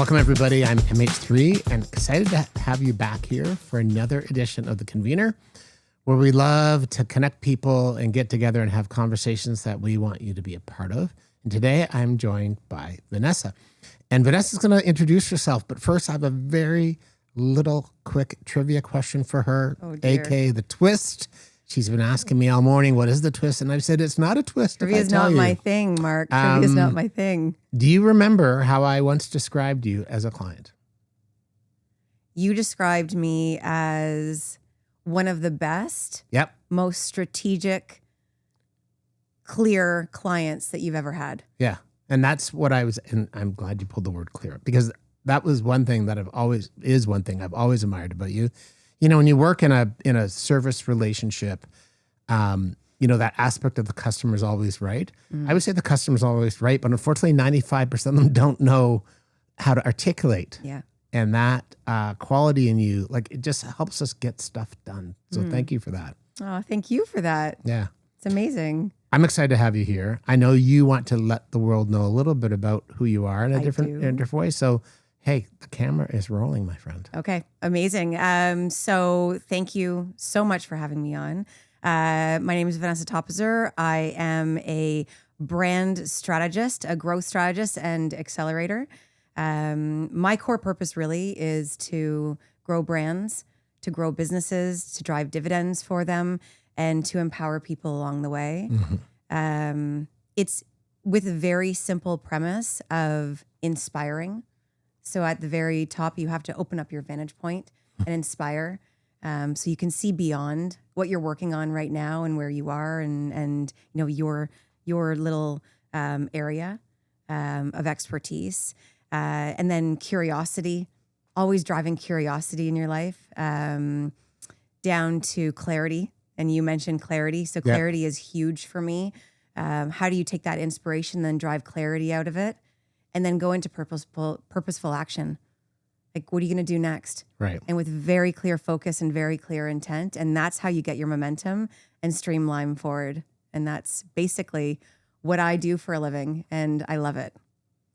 Welcome, everybody. I'm MH3 and excited to have you back here for another edition of the Convenor, where we love to connect people and get together and have conversations that we want you to be a part of. And today I'm joined by Vanessa. And Vanessa's going to introduce herself. But first, I have a very little quick trivia question for her, aka the twist. She's been asking me all morning, what is the twist? And I've said, it's not a twist. Trivia is not my thing, Mark. Trivia is not my thing. Do you remember how I once described you as a client? You described me as one of the best, most strategic, clear clients that you've ever had. Yeah. And that's what I was, and I'm glad you pulled the word clear, because that was one thing that I've always admired about you. You know, when you work in a service relationship, that aspect of the customer is always right. I would say the customer is always right, but unfortunately 95% of them don't know how to articulate. Yeah. And that quality in you, like, it just helps us get stuff done. So thank you for that. Oh, thank you for that. Yeah. It's amazing. I'm excited to have you here. I know you want to let the world know a little bit about who you are in a different way. So, hey, the camera is rolling, my friend. Okay, amazing. So thank you so much for having me on. My name is Vanessa Toperczer. I am a brand strategist, a growth strategist and accelerator. My core purpose really is to grow brands, to grow businesses, to drive dividends for them, and to empower people along the way. It's with a very simple premise of inspiring. So at the very top, you have to open up your vantage point and inspire, so you can see beyond what you're working on right now and where you are, and your little area of expertise, and then curiosity, always driving curiosity in your life, down to clarity. And you mentioned clarity, so clarity is huge for me. How do you take that inspiration, then drive clarity out of it? And then go into purposeful action. Like, what are you going to do next? Right. And with very clear focus and very clear intent. And that's how you get your momentum and streamline forward. And that's basically what I do for a living. And I love it.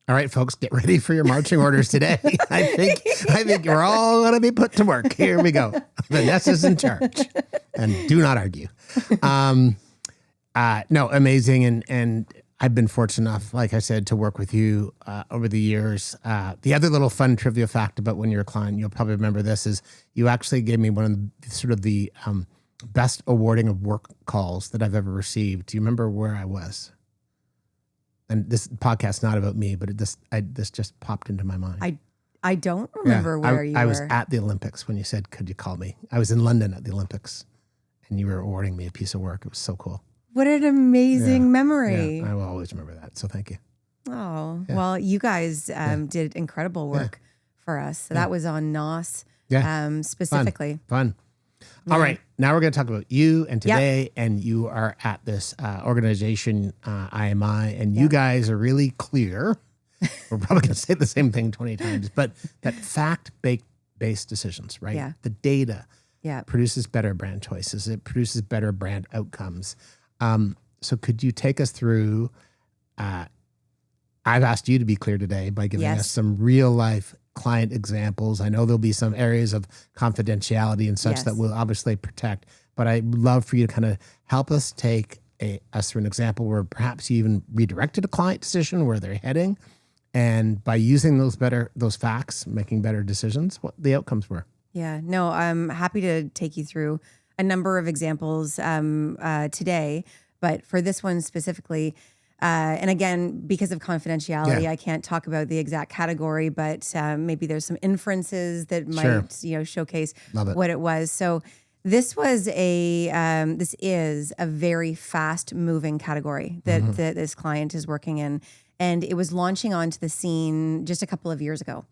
All right, folks, get ready for your marching orders today. I think you're all going to be put to work. Here we go. Vanessa's in charge. And do not argue. No, amazing. And I've been fortunate enough, like I said, to work with you over the years. The other little fun trivia fact about when you're a client, you'll probably remember this, is you actually gave me one of the best awarding of work calls that I've ever received. Do you remember where I was? And this podcast's not about me, but this just popped into my mind. I don't remember where you were. I was at the Olympics when you said, could you call me? I was in London at the Olympics, and you were awarding me a piece of work. It was so cool. What an amazing memory. Yeah, I will always remember that. So thank you. Oh, well, you guys did incredible work for us. So that was on NOS specifically. Fun. Yeah. All right. Now we're going to talk about you and today. And you are at this organization, IMI, and you guys are really clear. We're probably going to say the same thing 20 times, but that fact-based decisions, right? Yeah. The data produces better brand choices. It produces better brand outcomes. So could you take us through, I've asked you to be clear today by giving us some real life client examples. I know there'll be some areas of confidentiality and such that we'll obviously protect, but I'd love for you to kind of help us take us through an example where perhaps you even redirected a client decision, where they're heading, and by using those facts, making better decisions, what the outcomes were. Yeah, no, I'm happy to take you through a number of examples today, but for this one specifically, and again, because of confidentiality, I can't talk about the exact category, but maybe there's some inferences that might showcase what it was. So this is a very fast moving category that this client is working in, and it was launching onto the scene just a couple of years ago.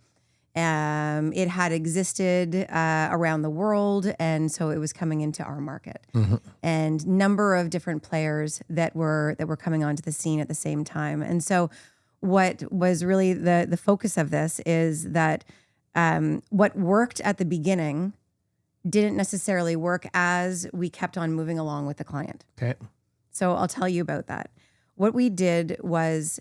It had existed around the world, and so it was coming into our market. And number of different players that were coming onto the scene at the same time. And so what was really the focus of this is that what worked at the beginning didn't necessarily work as we kept on moving along with the client. Okay. So I'll tell you about that. What we did was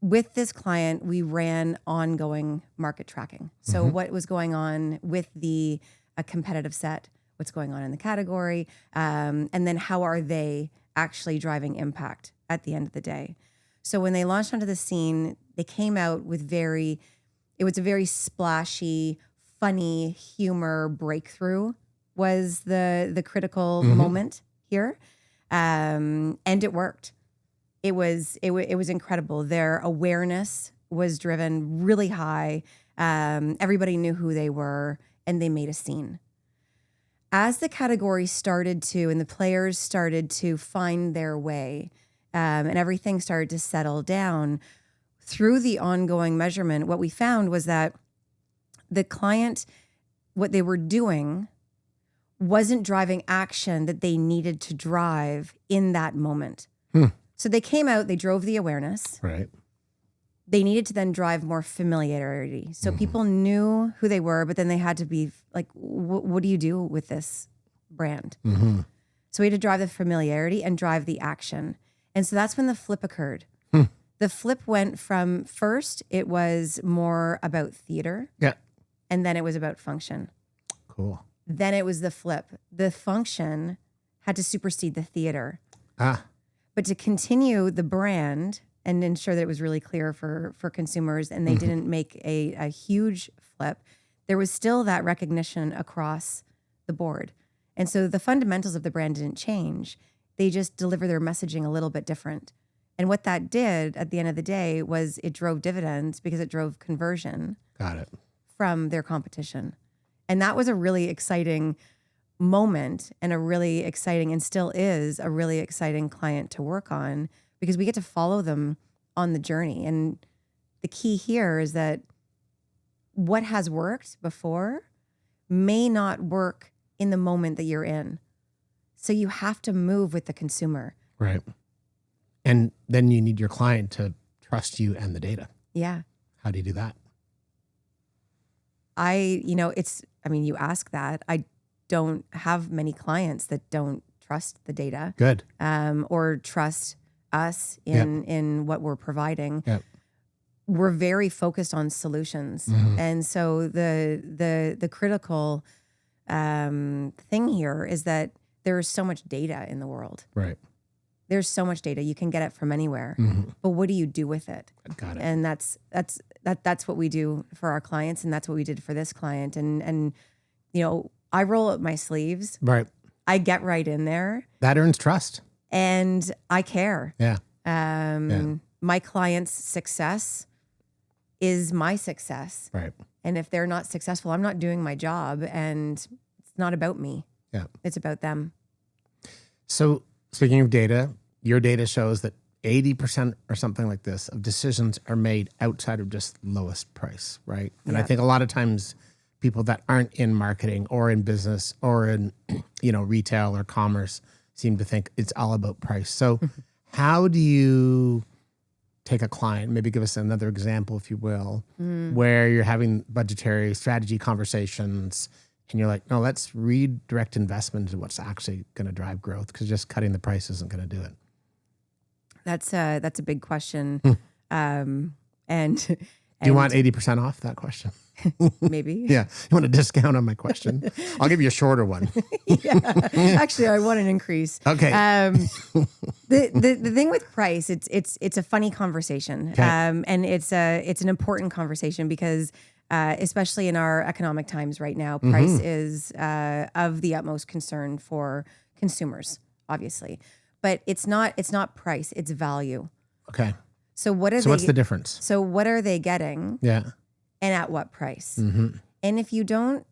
with this client, we ran ongoing market tracking. So what was going on with the competitive set, what's going on in the category, and then how are they actually driving impact at the end of the day. So when they launched onto the scene, they came out with it was a very splashy, funny humor breakthrough was the critical moment here. And it worked. It was incredible. Their awareness was driven really high. Everybody knew who they were, and they made a scene. As the category started to, and the players started to find their way, and everything started to settle down, through the ongoing measurement, what we found was that the client, what they were doing wasn't driving action that they needed to drive in that moment. So they came out, they drove the awareness. Right. They needed to then drive more familiarity. So people knew who they were, but then they had to be like, what do you do with this brand? So we had to drive the familiarity and drive the action. And so that's when the flip occurred. The flip went from first, it was more about theater. Yeah. And then it was about function. Cool. Then it was the flip. The function had to supersede the theater. But to continue the brand and ensure that it was really clear for consumers and they didn't make a huge flip, there was still that recognition across the board. And so the fundamentals of the brand didn't change. They just deliver their messaging a little bit different. And what that did at the end of the day was it drove dividends because it drove conversion. Got it. From their competition. And that was a really exciting moment and a really exciting, and still is a really exciting client to work on because we get to follow them on the journey. And the key here is that what has worked before may not work in the moment that you're in. So you have to move with the consumer. Right. And then you need your client to trust you and the data. Yeah. How do you do that? You ask that. I don't have many clients that don't trust the data. Good. Or trust us in what we're providing. Yep. We're very focused on solutions. And so the critical thing here is that there's so much data in the world. Right. There's so much data. You can get it from anywhere. But what do you do with it? Got it. And that's what we do for our clients, and that's what we did for this client. And I roll up my sleeves. Right. I get right in there. That earns trust. And I care. Yeah. My client's success is my success. Right. And if they're not successful, I'm not doing my job, and it's not about me. Yeah. It's about them. So speaking of data, your data shows that 80% or something like this of decisions are made outside of just lowest price, right? And I think a lot of times people that aren't in marketing or in business or in, retail or commerce seem to think it's all about price. So how do you take a client, maybe give us another example, if you will, where you're having budgetary strategy conversations and you're like, no, let's redirect investment to what's actually going to drive growth, because just cutting the price isn't going to do it. That's a big question. And do you want 80% off that question? Maybe. Yeah. You want a discount on my question? I'll give you a shorter one. Yeah. Actually, I want an increase. Okay. The thing with price, it's a funny conversation. Okay. And it's an important conversation because especially in our economic times right now, price is of the utmost concern for consumers, obviously. But it's not price, it's value. Okay. So what's the difference? So what are they getting? Yeah. And at what price? And if you don't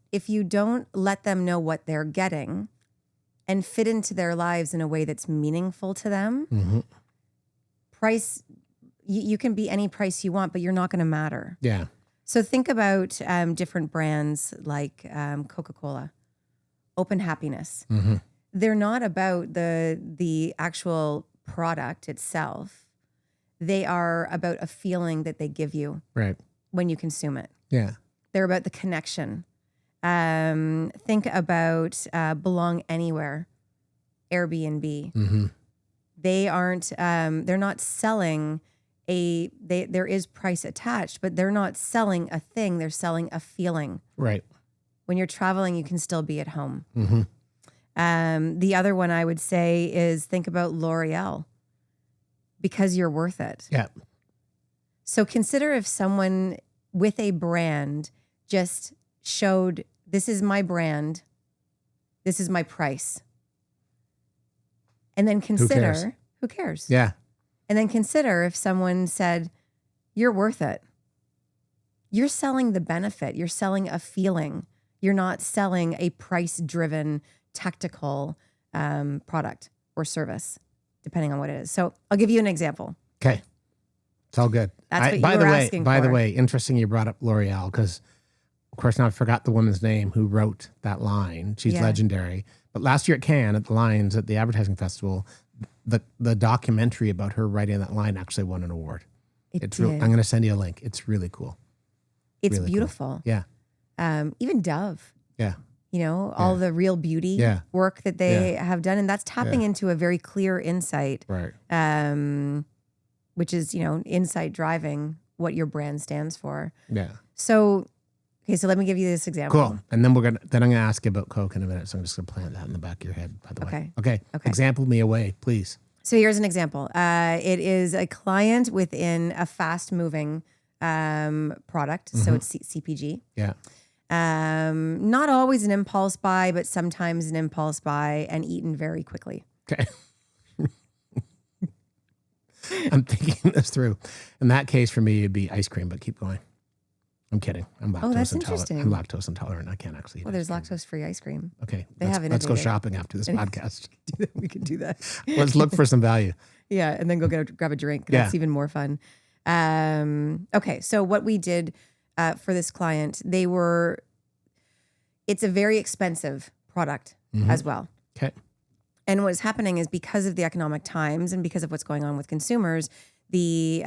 let them know what they're getting and fit into their lives in a way that's meaningful to them, price, you can be any price you want, but you're not going to matter. Yeah. So think about different brands like Coca-Cola, Open Happiness. They're not about the actual product itself. They are about a feeling that they give you when you consume it. Yeah. They're about the connection. Think about Belong Anywhere, Airbnb. They aren't, they're not selling there is price attached, but they're not selling a thing, they're selling a feeling. Right. When you're traveling, you can still be at home. Mm-hmm. The other one I would say is think about L'Oreal, because you're worth it. Yeah. So consider if someone with a brand just showed, this is my brand, this is my price. And then consider, who cares? Yeah. And then consider if someone said, you're worth it. You're selling the benefit. You're selling a feeling. You're not selling a price-driven tactical product or service, depending on what it is. So I'll give you an example. Okay. It's all good. That's what you were asking By the for. way, interesting you brought up L'Oreal, because of course now I forgot the woman's name who wrote that line. She's legendary. But last year at Cannes, at the Lions, at the Advertising Festival, the documentary about her writing that line actually won an award. I'm going to send you a link. It's really cool. It's really beautiful. Cool. Yeah. Even Dove. Yeah. You know, all the real beauty work that they have done. And that's tapping into a very clear insight. Right. Which is, you know, insight driving what your brand stands for. Yeah. So, okay, so let me give you this example. Cool. And then I'm gonna ask you about Coke in a minute. So I'm just gonna plant that in the back of your head, by the way. Okay. Example me away, please. So here's an example. It is a client within a fast moving product. So it's CPG. Yeah. Not always an impulse buy, but sometimes an impulse buy and eaten very quickly. Okay. I'm thinking this through. In that case, for me, it'd be ice cream, but keep going. I'm kidding. I'm lactose that's intolerant. interesting. I'm lactose intolerant. I can't actually eat Well, there's ice cream. lactose-free ice cream. Okay. Let's go shopping after this podcast. We can do that. Let's look for some value. Yeah, and then go grab a drink. That's even more fun. Okay, so what we did for this client, it's a very expensive product as well. Okay. And what's happening is because of the economic times and because of what's going on with consumers, the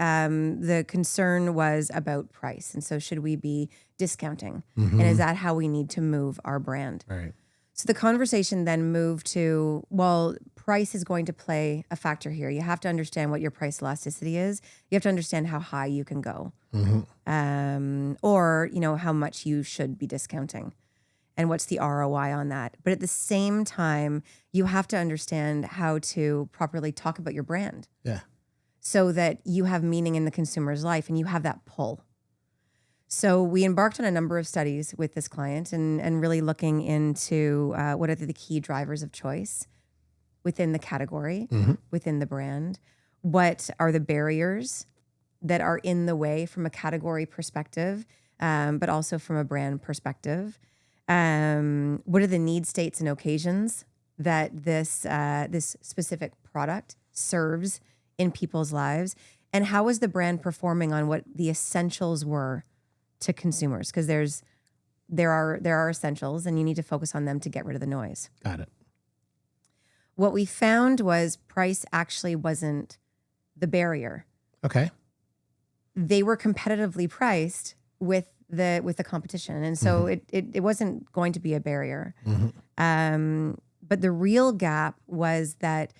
concern was about price. And so should we be discounting? And is that how we need to move our brand? Right. So the conversation then moved to, well, price is going to play a factor here. You have to understand what your price elasticity is. You have to understand how high you can go, or, you know, how much you should be discounting and what's the ROI on that. But at the same time, you have to understand how to properly talk about your brand. Yeah. So that you have meaning in the consumer's life and you have that pull. So we embarked on a number of studies with this client and really looking into what are the key drivers of choice within the category, within the brand. What are the barriers that are in the way from a category perspective, but also from a brand perspective? What are the need states and occasions that this specific product serves in people's lives? And how is the brand performing on what the essentials were to consumers? Because there are essentials and you need to focus on them to get rid of the noise. Got it. What we found was price actually wasn't the barrier. Okay. They were competitively priced with the competition. And so it wasn't going to be a barrier. But the real gap was that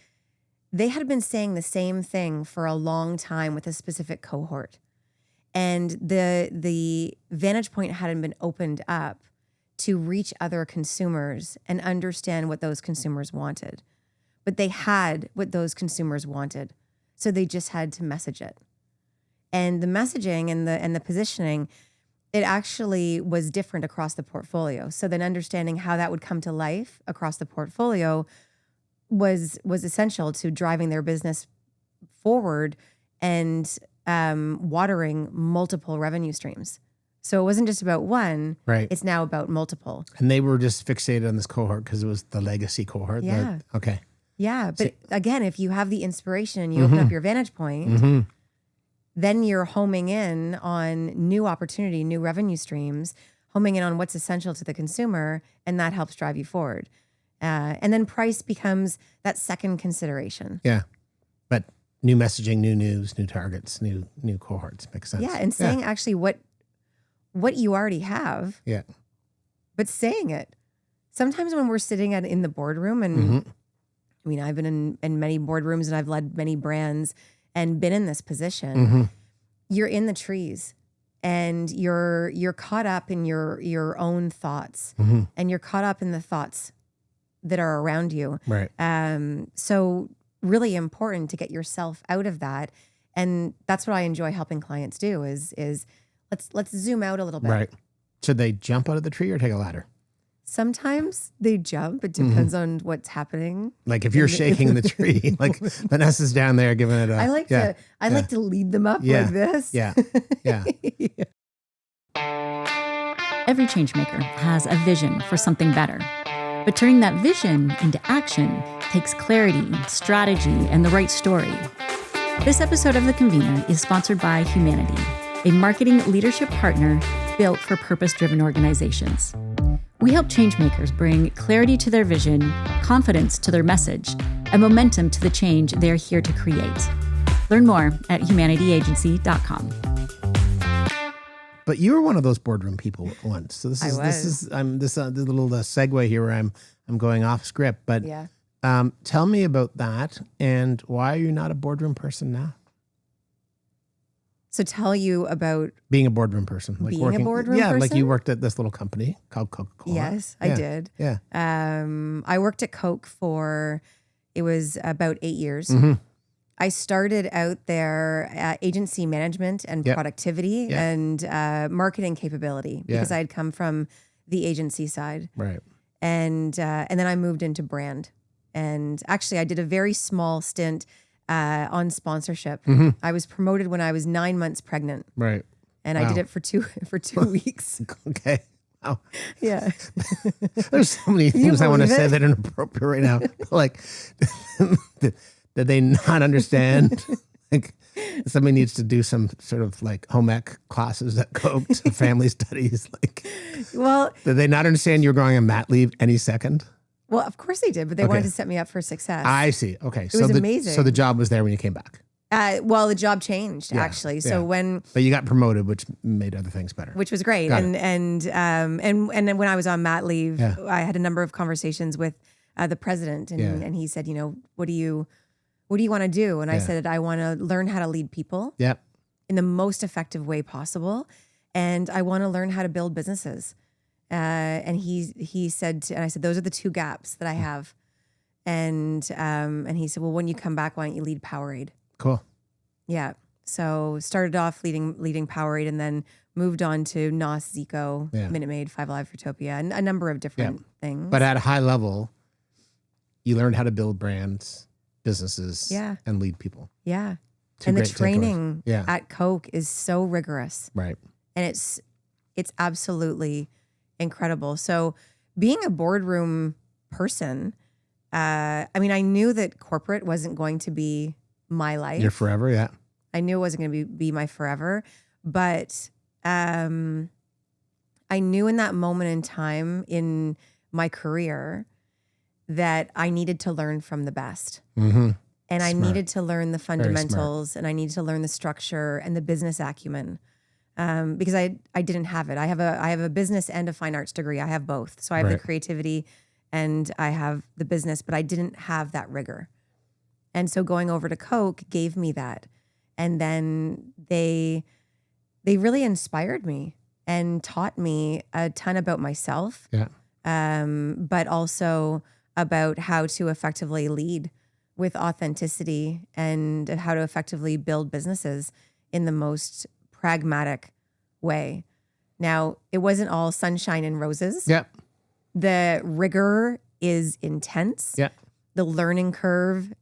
they had been saying the same thing for a long time with a specific cohort. And the vantage point hadn't been opened up to reach other consumers and understand what those consumers wanted. But they had what those consumers wanted. So they just had to message it. And the messaging and the positioning, it actually was different across the portfolio. So then understanding how that would come to life across the portfolio was essential to driving their business forward and watering multiple revenue streams. So it wasn't just about one, right? It's now about multiple. And they were just fixated on this cohort because it was the legacy cohort. Yeah. Okay. Yeah. But again, if you have the inspiration and you open up your vantage point, then you're homing in on new opportunity, new revenue streams, homing in on what's essential to the consumer, and that helps drive you forward. And then price becomes that second consideration. Yeah. But new messaging, new news, new targets, new cohorts. Makes sense. Yeah. And saying actually what you already have. Yeah. But saying it. Sometimes when we're sitting in the boardroom, and I mean, I've been in many boardrooms and I've led many brands, and been in this position, you're in the trees and you're caught up in your own thoughts and you're caught up in the thoughts that are around you. Right. So really important to get yourself out of that. And that's what I enjoy helping clients do is let's zoom out a little bit. Right. Should they jump out of the tree or take a ladder? Sometimes they jump. It depends on what's happening. Like if you're shaking the tree, like Vanessa's down there giving it a... I like to lead them up like this. Yeah. Yeah. Every changemaker has a vision for something better. But turning that vision into action takes clarity, strategy, and the right story. This episode of The Convenor is sponsored by Humanity, a marketing leadership partner built for purpose-driven organizations. We help changemakers bring clarity to their vision, confidence to their message, and momentum to the change they're here to create. Learn more at humanityagency.com. But you were one of those boardroom people once. So this is the little segue here where I'm going off script. But tell me about that and why are you not a boardroom person now? So tell you about being a boardroom person, like being a boardroom person. Like you worked at this little company called Coca-Cola. Yes, I did. Yeah. I worked at Coke for it was about 8 years. I started out there agency management and productivity and marketing capability because I had come from the agency side. Right. And then I moved into brand. And actually I did a very small stint on sponsorship. I was promoted when I was 9 months pregnant. Right. And I did it for two weeks. Okay. Wow. Yeah. There's so many things I want to say that are inappropriate right now. Like, did they not understand? Like, somebody needs to do some sort of like home ec classes at Coke, family studies. Like, well, did they not understand you were going on mat leave any second? Well, of course they did, but they wanted to set me up for success. I see. Okay. It was amazing. So the job was there when you came back. Well, the job changed actually. So but you got promoted, which made other things better. Which was great. And then when I was on mat leave, I had a number of conversations with the president and he said, what do you want to do? And I said, I want to learn how to lead people in the most effective way possible. And I want to learn how to build businesses. And he said, and I said, those are the two gaps that I have. And he said, well, when you come back, why don't you lead Powerade? Cool. Yeah. So started off leading Powerade and then moved on to NOS, Zico, Minute Maid, 5 Live, Fruitopia, and a number of different things. But at a high level, you learned how to build brands, businesses, and lead people. Yeah. Two and the great training takeaways. at Coke is so rigorous. Right. And it's absolutely incredible. So being a boardroom person, I knew that corporate wasn't going to be my life. Your forever, yeah. I knew it wasn't going to be my forever, but I knew in that moment in time in my career that I needed to learn from the best. And I needed to learn the fundamentals and I needed to learn the structure and the business acumen. Because I didn't have it. I have a business and a fine arts degree. I have both. So I have the creativity and I have the business, but I didn't have that rigor. And so going over to Coke gave me that. And then they really inspired me and taught me a ton about myself. Yeah. But also about how to effectively lead with authenticity and how to effectively build businesses in the most pragmatic way. Now, it wasn't all sunshine and roses. Yeah. The rigor is intense. Yeah. The learning curve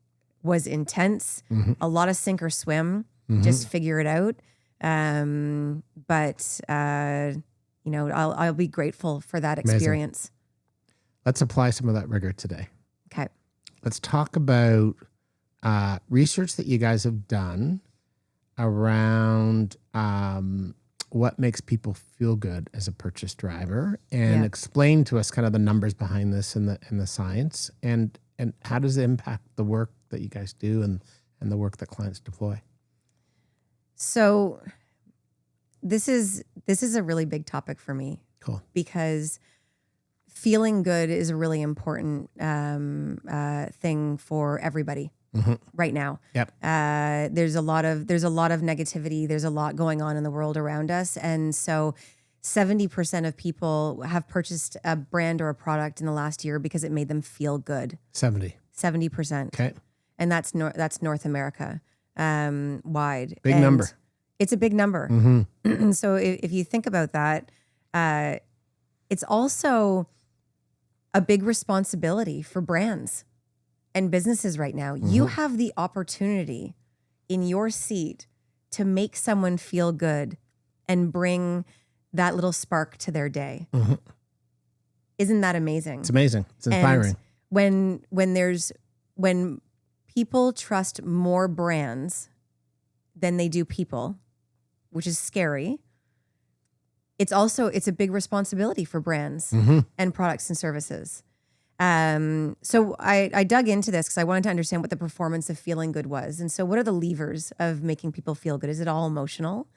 was intense. A lot of sink or swim. Just figure it out. But I'll be grateful for that experience. Amazing. Let's apply some of that rigor today. Okay. Let's talk about research that you guys have done around what makes people feel good as a purchase driver, and explain to us kind of the numbers behind this and the science, and how does it impact the work that you guys do and the work that clients deploy. So this is a really big topic for me. Cool. Because feeling good is a really important thing for everybody. right now. Yep. There's a lot of negativity. There's a lot going on in the world around us. And so 70% of people have purchased a brand or a product in the last year because it made them feel good. 70%. Okay. And that's North America wide. Big And number. It's a big number. So if you think about that, it's also a big responsibility for brands and businesses right now. You have the opportunity in your seat to make someone feel good and bring that little spark to their day. Isn't that amazing? It's amazing. It's inspiring. And when people trust more brands than they do people, which is scary, it's a big responsibility for brands and products and services. So I dug into this because I wanted to understand what the performance of feeling good was. And so what are the levers of making people feel good? Is it all emotional?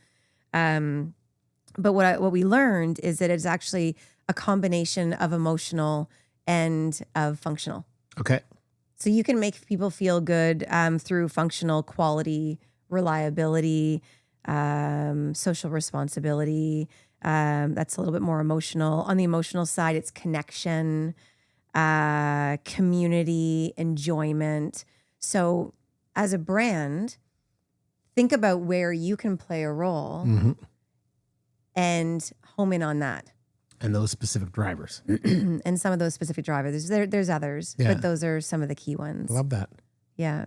But what we learned is that it's actually a combination of emotional and of functional. Okay. So you can make people feel good through functional quality, reliability, social responsibility. That's a little bit more emotional. On the emotional side, it's connection, community, enjoyment. So as a brand, think about where you can play a role and home in on that. And those specific drivers. And some of those specific drivers. There's others, but those are some of the key ones. Love that. Yeah.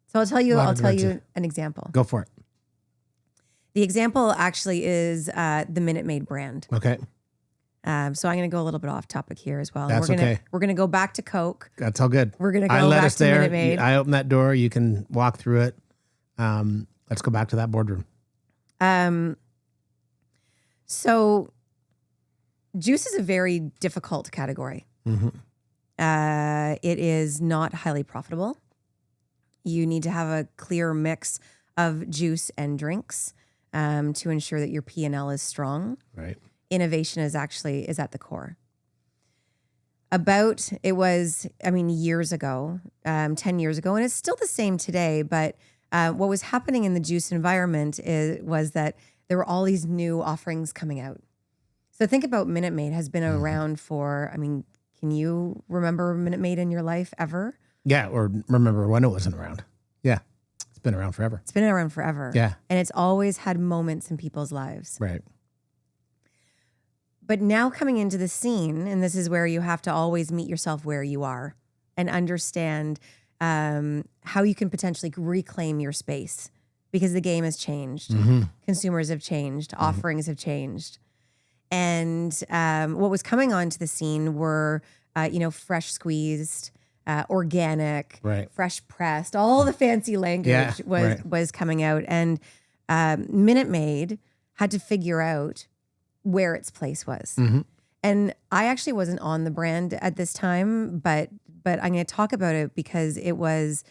So I'll tell you an example. Go for it. The example actually is the Minute Maid brand. Okay. So I'm going to go a little bit off topic here as well. That's okay. We're going to go back to Coke. That's all good. We're going to I go let back us to there. Minute Maid. I open that door. You can walk through it. Let's go back to that boardroom. So juice is a very difficult category. It is not highly profitable. You need to have a clear mix of juice and drinks to ensure that your P&L is strong. Right. Innovation is at the core. Years ago, 10 years ago, and it's still the same today, but what was happening in the juice environment was that there were all these new offerings coming out. So think about Minute Maid has been around for, can you remember Minute Maid in your life ever? Yeah, or remember when it wasn't around. Yeah, it's been around forever. It's been around forever. Yeah. And it's always had moments in people's lives. Right. But now coming into the scene, and this is where you have to always meet yourself where you are and understand how you can potentially reclaim your space because the game has changed. Consumers have changed. Offerings have changed. And what was coming onto the scene were, fresh squeezed, organic, right, fresh pressed, all the fancy language was coming out. And Minute Maid had to figure out where its place was. And I actually wasn't on the brand at this time, but I'm going to talk about it because it was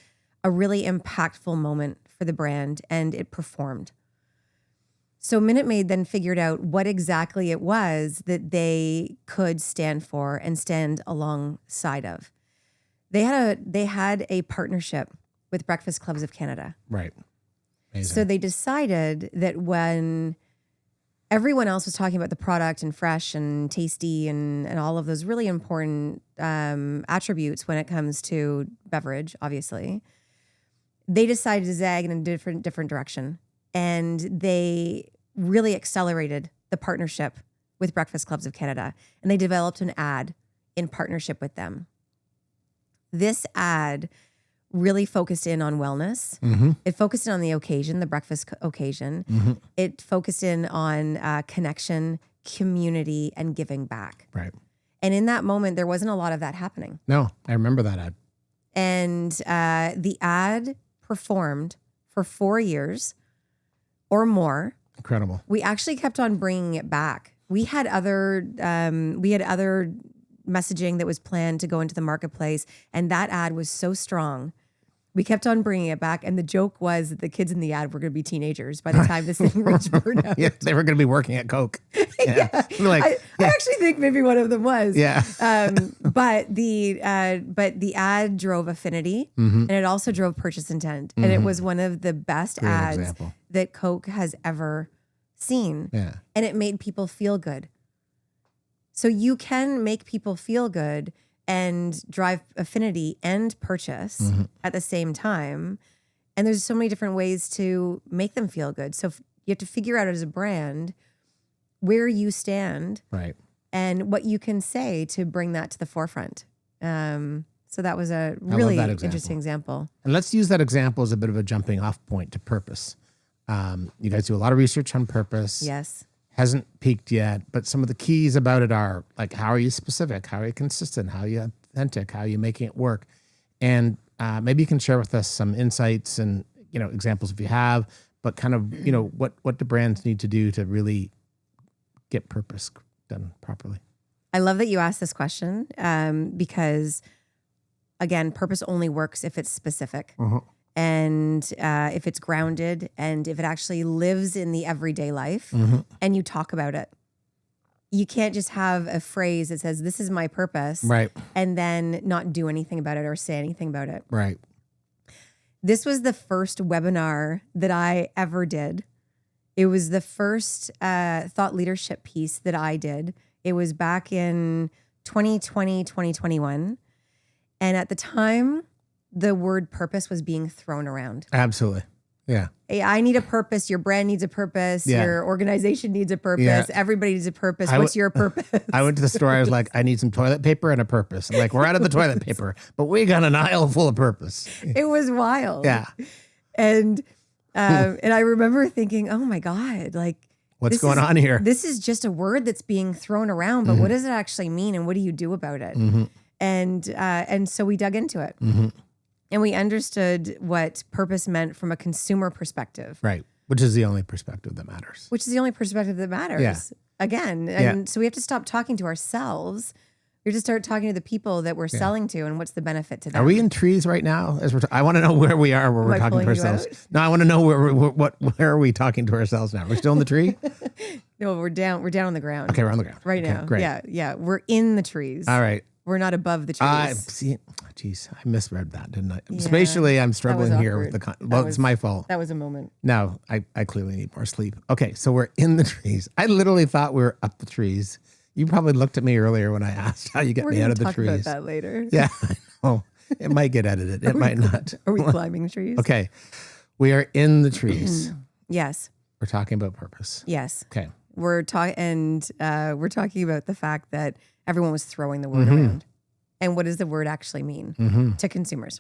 a really impactful moment for the brand and it performed. So Minute Maid then figured out what exactly it was that they could stand for and stand alongside of. They had a partnership with Breakfast Clubs of Canada. Right. Amazing. So they decided that when everyone else was talking about the product and fresh and tasty and all of those really important attributes when it comes to beverage, obviously, they decided to zag in a different direction. And they really accelerated the partnership with Breakfast Clubs of Canada. And they developed an ad in partnership with them. This ad really focused in on wellness. It focused in on the occasion, the breakfast occasion. It focused in on connection, community, and giving back. Right. And in that moment, there wasn't a lot of that happening. No, I remember that ad. And the ad performed for 4 years or more. Incredible. We actually kept on bringing it back. We had other messaging that was planned to go into the marketplace, and that ad was so strong We kept on bringing it back. And the joke was that the kids in the ad were going to be teenagers by the time this thing reached burnout. Yeah, they were going to be working at Coke. Yeah. I actually think maybe one of them was. Yeah. But the ad drove affinity, and it also drove purchase intent. And it was one of the best Great ads example. that Coke has ever seen. Yeah. And it made people feel good. So you can make people feel good and drive affinity and purchase at the same time. And there's so many different ways to make them feel good. So you have to figure out as a brand where you stand, Right. and what you can say to bring that to the forefront. So that was a really interesting example. And let's use that example as a bit of a jumping off point to purpose. You guys do a lot of research on purpose. Yes. Hasn't peaked yet, but some of the keys about it are like, how are you specific? How are you consistent? How are you authentic? How are you making it work? And maybe you can share with us some insights and, examples if you have, but kind of, what do brands need to do to really get purpose done properly? I love that you asked this question because, again, purpose only works if it's specific. And if it's grounded, and if it actually lives in the everyday life, and you talk about it. You can't just have a phrase that says, this is my purpose, Right. and then not do anything about it or say anything about it. Right. This was the first webinar that I ever did. It was the first thought leadership piece that I did. It was back in 2020, 2021. And at the time, the word purpose was being thrown around. Absolutely. Yeah. Hey, I need a purpose. Your brand needs a purpose. Yeah. Your organization needs a purpose. Yeah. Everybody needs a purpose. What's your purpose? I went to the store. I was like, I need some toilet paper and a purpose. I'm like, we're out of the toilet paper, but we got an aisle full of purpose. It was wild. Yeah. And I remember thinking, oh my God, like, what's going on here? This is just a word that's being thrown around, but what does it actually mean? And what do you do about it? And so we dug into it. And we understood what purpose meant from a consumer perspective. Right. Which is the only perspective that matters. Which is the only perspective that matters. Yeah. Again. And so we have to stop talking to ourselves. We have to start talking to the people that we're selling to, and what's the benefit to them. Are we in trees right now? I want to know where we are, where we're talking to ourselves. No, I want to know where are we talking to ourselves now? We're still in the tree? No, we're down on the ground. Okay, we're on the ground. Right okay, now. Great. Yeah. We're in the trees. All right. We're not above the trees. Geez, I misread that, didn't I? Yeah, Spatially, I'm struggling here with it's my fault. That was a moment. No, I clearly need more sleep. Okay, so we're in the trees. I literally thought we were up the trees. You probably looked at me earlier when I asked how you get me out of the trees. We're going to talk about that later. Yeah, I know. It might get edited. It might not. Are we climbing trees? Okay, we are in the trees. Yes. We're talking about purpose. Yes. Okay. We're talking about the fact that everyone was throwing the word around. And what does the word actually mean to consumers?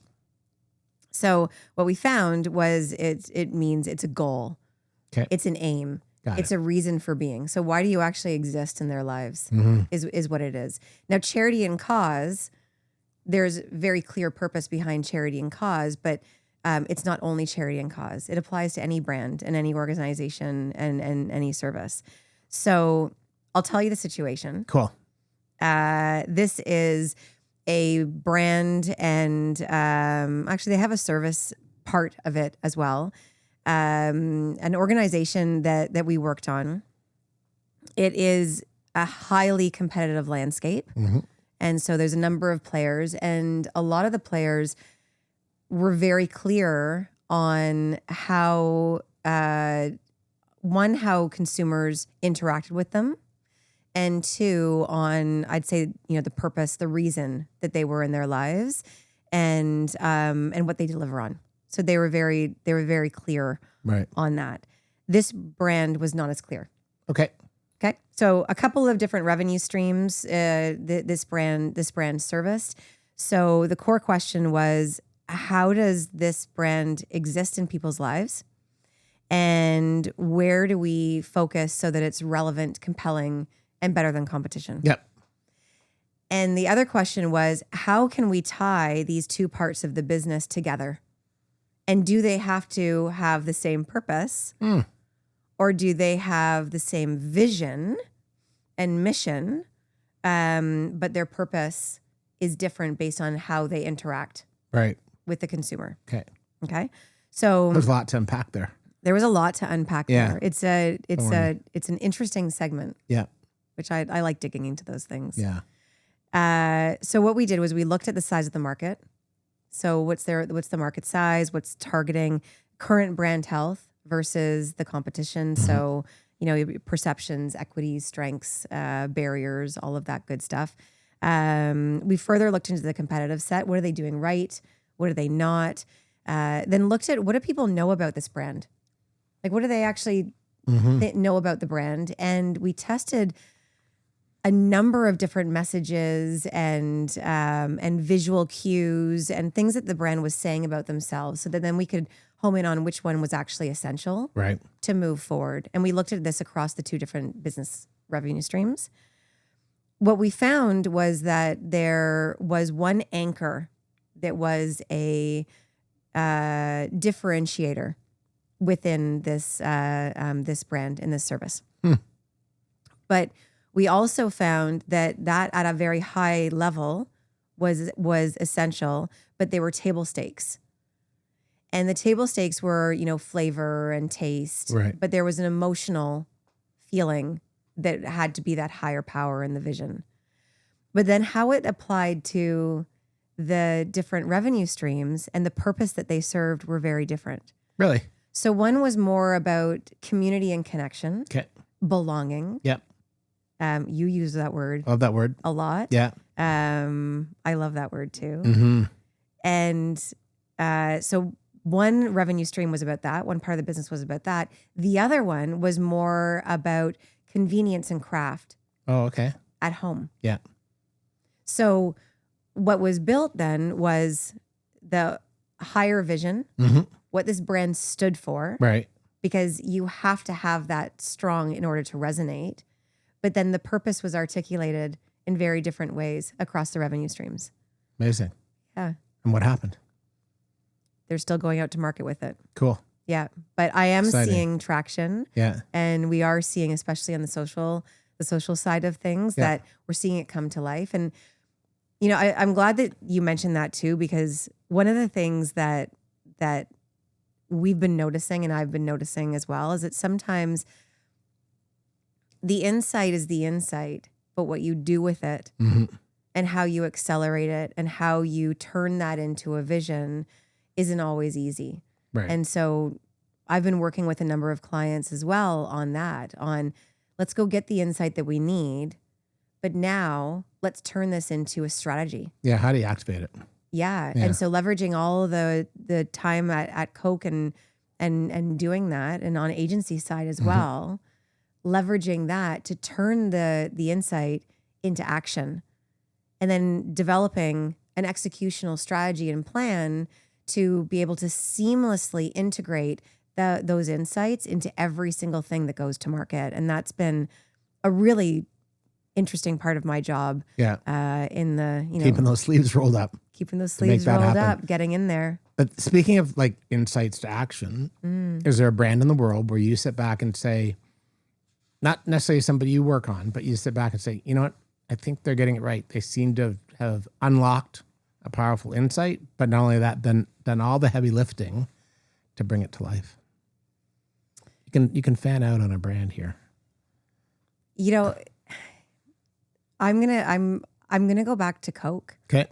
So what we found was it means it's a goal. Okay. It's an aim. It's a reason for being. So why do you actually exist in their lives is what it is. Now, charity and cause, there's very clear purpose behind charity and cause, but it's not only charity and cause. It applies to any brand and any organization and any service. So I'll tell you the situation. Cool. This is a brand, and actually they have a service part of it as well. An organization that we worked on. It is a highly competitive landscape. And so there's a number of players, and a lot of the players were very clear on how, how consumers interacted with them. And two, on, I'd say, the purpose, the reason that they were in their lives, and what they deliver on. So they were very clear on that. This brand was not as clear. Okay. So a couple of different revenue streams this brand serviced. So the core question was, how does this brand exist in people's lives? And where do we focus so that it's relevant, compelling, and better than competition? Yep. And the other question was, how can we tie these two parts of the business together? And do they have to have the same purpose? Or do they have the same vision and mission, but their purpose is different based on how they interact? Right. with the consumer. Okay. Okay. So There's a lot to unpack there. there was a lot to unpack Yeah. there. It's an interesting segment, Yeah. which I like digging into those things. Yeah. So what we did was we looked at the size of the market. So what's the market size? What's targeting current brand health versus the competition? So, perceptions, equities, strengths, barriers, all of that good stuff. We further looked into the competitive set. What are they doing right? What are they not? Then looked at what do people know about this brand? Like, what do they actually know about the brand? And we tested a number of different messages and visual cues and things that the brand was saying about themselves, so that then we could home in on which one was actually essential to move forward. And we looked at this across the two different business revenue streams. What we found was that there was one anchor that was a differentiator within this this brand and this service. But we also found that at a very high level was essential, but they were table stakes. And the table stakes were, flavor and taste. Right. But there was an emotional feeling that had to be that higher power in the vision. But then how it applied to the different revenue streams and the purpose that they served were very different. Really? So one was more about community and connection, belonging. Yep. You use that word. Love that word. A lot. Yeah. I love that word too. And so one revenue stream was about that. One part of the business was about that. The other one was more about convenience and craft. Oh, okay. At home. Yeah. So what was built then was the higher vision, what this brand stood for. Right. Because you have to have that strong in order to resonate. But then the purpose was articulated in very different ways across the revenue streams. Amazing. Yeah. And what happened? They're still going out to market with it. Cool. Yeah. But I am Exciting. seeing traction. Yeah. And we are seeing, especially on the social side of things, that we're seeing it come to life. And, I'm glad that you mentioned that too, because one of the things that we've been noticing, and I've been noticing as well, is that sometimes the insight is the insight, but what you do with it and how you accelerate it and how you turn that into a vision isn't always easy. Right. And so I've been working with a number of clients as well on that, on let's go get the insight that we need, but now let's turn this into a strategy. Yeah. How do you activate it? Yeah. And so leveraging all of the time at Coke and doing that, and on agency side as well, leveraging that to turn the insight into action, and then developing an executional strategy and plan to be able to seamlessly integrate those insights into every single thing that goes to market. And that's been a really interesting part of my job. Yeah. In the, keeping those sleeves rolled up. Keeping those sleeves rolled up, getting in there. But speaking of like insights to action, is there a brand in the world where you sit back and say, not necessarily somebody you work on, but you sit back and say, you know what? I think they're getting it right. They seem to have unlocked a powerful insight, but not only that, then done all the heavy lifting to bring it to life. You can fan out on a brand here. I'm gonna go back to Coke. Okay.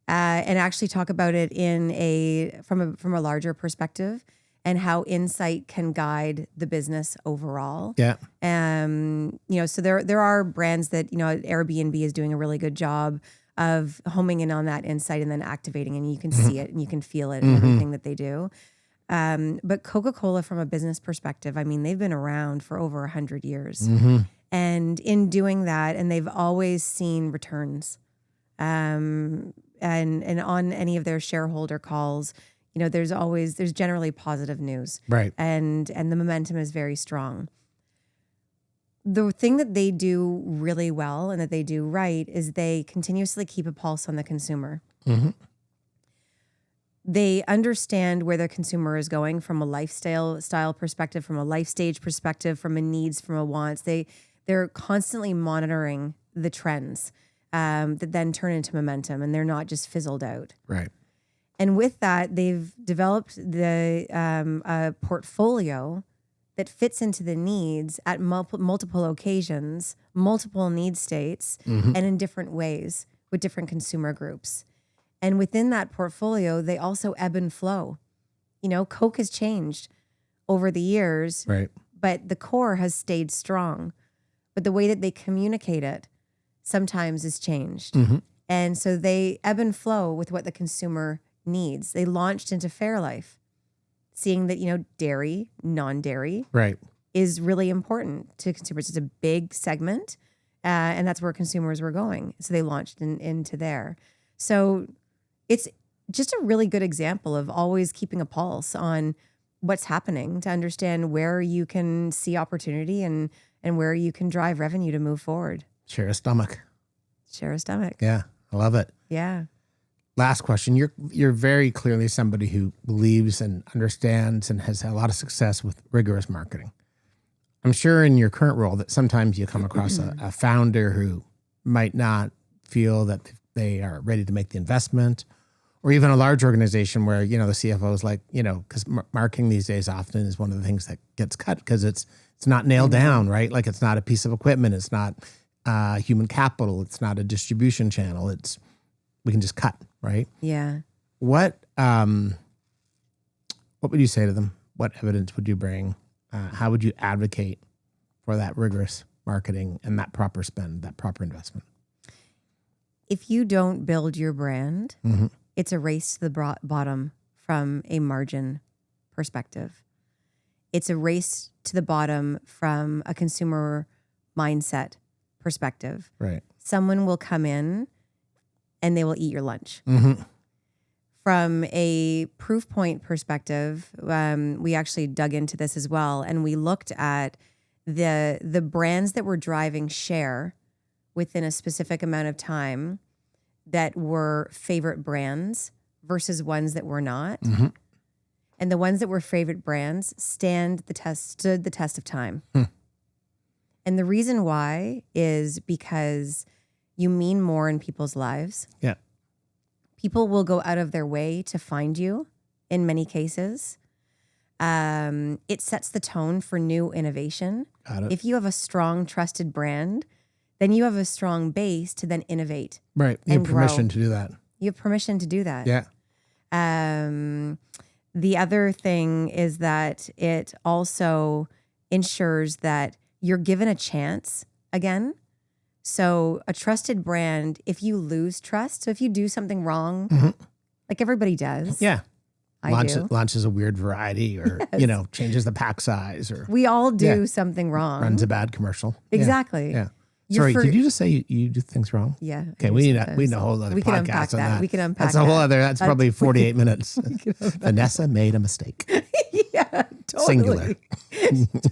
And actually talk about it from a larger perspective, and how insight can guide the business overall. Yeah. So there are brands that, Airbnb is doing a really good job of homing in on that insight and then activating, and you can see it and you can feel it in everything that they do. But Coca-Cola, from a business perspective, I mean, they've been around for over 100 years. And in doing that, and they've always seen returns. And on any of their shareholder calls, there's generally positive news. Right. And the momentum is very strong. The thing that they do really well and that they do right is they continuously keep a pulse on the consumer. They understand where their consumer is going from a lifestyle perspective, from a life stage perspective, from a needs, from a wants. They're constantly monitoring the trends that then turn into momentum, and they're not just fizzled out. Right. And with that, they've developed a portfolio that fits into the needs at multiple occasions, multiple need states, and in different ways with different consumer groups. And within that portfolio, they also ebb and flow. You know, Coke has changed over the years, Right. but the core has stayed strong. But the way that they communicate it sometimes is changed. And so they ebb and flow with what the consumer needs. They launched into Fairlife, seeing that, you know, dairy, non-dairy Right. is really important to consumers. It's a big segment, and that's where consumers were going. So they launched into there. So it's just a really good example of always keeping a pulse on what's happening to understand where you can see opportunity and where you can drive revenue to move forward. Share a stomach. Share a stomach. Yeah. I love it. Yeah. Last question. You're very clearly somebody who believes and understands and has had a lot of success with rigorous marketing. I'm sure in your current role that sometimes you come across a founder who might not feel that they are ready to make the investment, or even a large organization where, you know, the CFO is like, you know, because marketing these days often is one of the things that gets cut because it's not nailed down, right? Like it's not a piece of equipment. It's not human capital. It's not a distribution channel. We can just cut, right? Yeah. What would you say to them? What evidence would you bring? How would you advocate for that rigorous marketing and that proper spend, that proper investment? If you don't build your brand, it's a race to the bottom from a margin perspective. It's a race to the bottom from a consumer mindset perspective. Right. Someone will come in and they will eat your lunch. From a proof point perspective, we actually dug into this as well, and we looked at the brands that were driving share within a specific amount of time that were favorite brands versus ones that were not. And the ones that were favorite brands stood the test of time. And the reason why is because you mean more in people's lives. Yeah. People will go out of their way to find you in many cases. It sets the tone for new innovation. Got it. If you have a strong, trusted brand, then you have a strong base to then innovate. Right. You have and permission grow. to do that. You have permission to do that. Yeah. The other thing is that it also ensures that you're given a chance again. So a trusted brand, if you lose trust, so if you do something wrong, like everybody does. Yeah. I do. Launches a weird variety or, you know, changes the pack size or We all do something wrong. runs a bad commercial. Exactly. Yeah. Sorry, did you just say you do things wrong? Yeah. Okay, we need a whole other We can podcast unpack on that. that. We can unpack That's a whole that. other, that's probably 48 minutes. Vanessa made a mistake. Yeah, totally. Singular.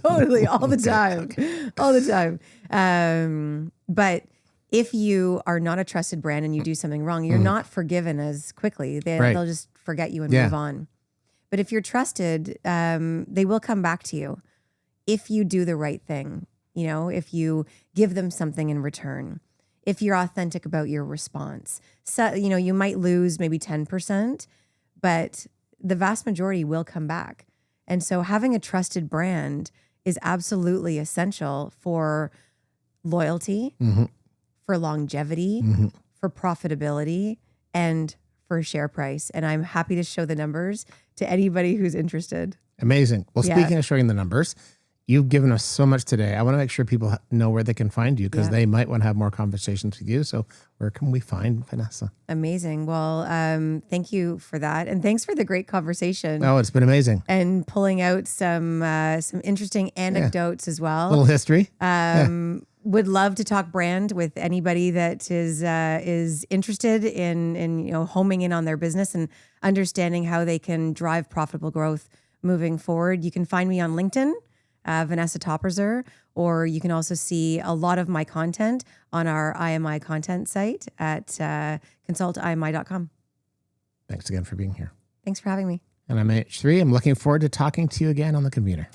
Totally, all the time. Okay. All the time. But if you are not a trusted brand and you do something wrong, you're not forgiven as quickly. They'll just forget you and move on. But if you're trusted, they will come back to you if you do the right thing. You know, if you give them something in return, if you're authentic about your response. So, you know, you might lose maybe 10%, but the vast majority will come back. And so having a trusted brand is absolutely essential for loyalty, for longevity, for profitability, and for share price. And I'm happy to show the numbers to anybody who's interested. Amazing. Well, speaking of showing the numbers, you've given us so much today. I want to make sure people know where they can find you because they might want to have more conversations with you. So where can we find Vanessa? Amazing. Well, thank you for that. And thanks for the great conversation. Oh, it's been amazing. And pulling out some interesting anecdotes as well. A little history. Would love to talk brand with anybody that is interested in you know, homing in on their business and understanding how they can drive profitable growth moving forward. You can find me on LinkedIn, Vanessa Toperczer, or you can also see a lot of my content on our IMI content site at consultimi.com. Thanks again for being here. Thanks for having me. And I'm H3. I'm looking forward to talking to you again on the Convenor.